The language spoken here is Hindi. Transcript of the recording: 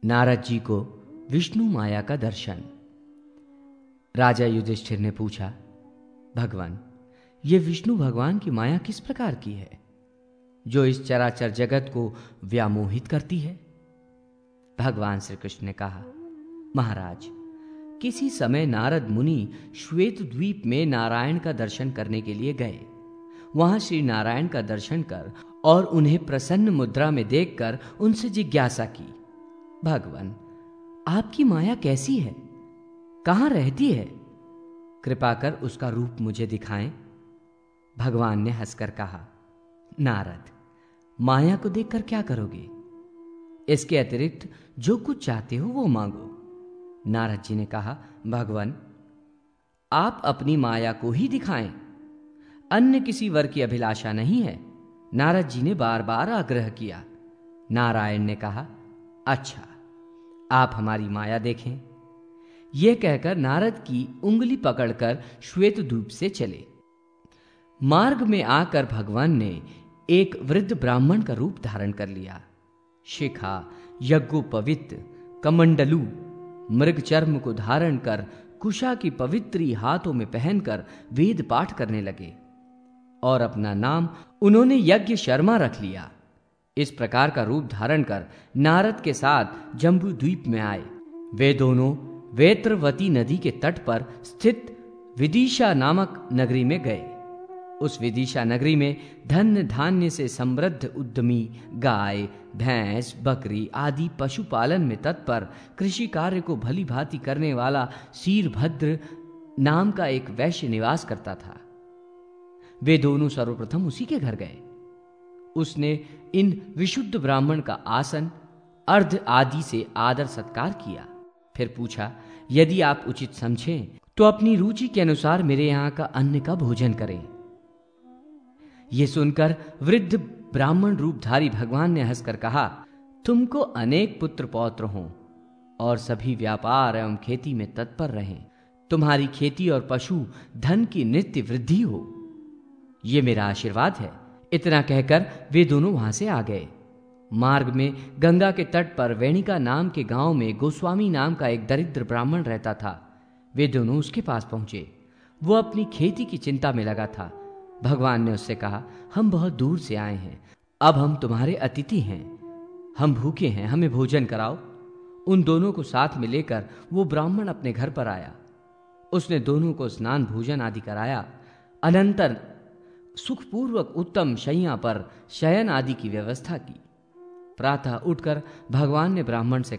नारद जी को विष्णु माया का दर्शन। राजा युधिष्ठिर ने पूछा, भगवान, ये विष्णु भगवान की माया किस प्रकार की है जो इस चराचर जगत को व्यामोहित करती है? भगवान श्री कृष्ण ने कहा, महाराज, किसी समय नारद मुनि श्वेत द्वीप में नारायण का दर्शन करने के लिए गए। वहां श्री नारायण का दर्शन कर और उन्हें प्रसन्न मुद्रा में देखकर उनसे जिज्ञासा की, भगवान, आपकी माया कैसी है? कहां रहती है? कृपा कर उसका रूप मुझे दिखाएं। भगवान ने हंसकर कहा, नारद, माया को देखकर क्या करोगे? इसके अतिरिक्त जो कुछ चाहते हो वो मांगो। नारद जी ने कहा, भगवान, आप अपनी माया को ही दिखाएं, अन्य किसी वर की अभिलाषा नहीं है। नारद जी ने बार बार आग्रह किया। नारायण ने कहा, अच्छा, आप हमारी माया देखें। यह कहकर नारद की उंगली पकड़कर श्वेत द्वीप से चले। मार्ग में आकर भगवान ने एक वृद्ध ब्राह्मण का रूप धारण कर लिया। शिखा, यज्ञोपवीत, कमंडलू, मृग चर्म को धारण कर कुशा की पवित्री हाथों में पहनकर वेद पाठ करने लगे और अपना नाम उन्होंने यज्ञ शर्मा रख लिया। इस प्रकार का रूप धारण कर नारद के साथ जम्बू द्वीप में आए। वे दोनों वेत्रवती नदी के तट पर स्थित विदिशा नामक नगरी में गए। उस विदिशा नगरी में धन धान्य से समृद्ध उद्यमी गाय, भैंस, बकरी आदि पशुपालन में तत्पर कृषि कार्य को भली भांति करने वाला शीरभद्र नाम का एक वैश्य निवास करता था। वे दोनों सर्वप्रथम उसी के घर गए। उसने इन विशुद्ध ब्राह्मण का आसन, अर्ध आदि से आदर सत्कार किया। फिर पूछा, यदि आप उचित समझें तो अपनी रुचि के अनुसार मेरे यहां का अन्न का भोजन करें। यह सुनकर वृद्ध ब्राह्मण रूपधारी भगवान ने हंसकर कहा, तुमको अनेक पुत्र पौत्र हों और सभी व्यापार एवं खेती में तत्पर रहें। तुम्हारी खेती और पशु धन की नित्य वृद्धि हो, यह मेरा आशीर्वाद है। इतना कहकर वे दोनों वहां से आ गए। मार्ग में गंगा के तट पर वेणिका नाम के गांव में गोस्वामी नाम का एक दरिद्र ब्राह्मण रहता था। वे दोनों उसके पास पहुंचे। वो अपनी खेती की चिंता में लगा था। भगवान ने उससे कहा, हम बहुत दूर से आए हैं, अब हम तुम्हारे अतिथि हैं, हम भूखे हैं, हमें भोजन कराओ। उन दोनों को साथ में लेकर वो ब्राह्मण अपने घर पर आया। उसने दोनों को स्नान भोजन आदि कराया। अनंतर सुखपूर्वक उत्तम शैया पर शयन आदि की व्यवस्था की। प्रातः उठकर भगवान ने ब्राह्मण से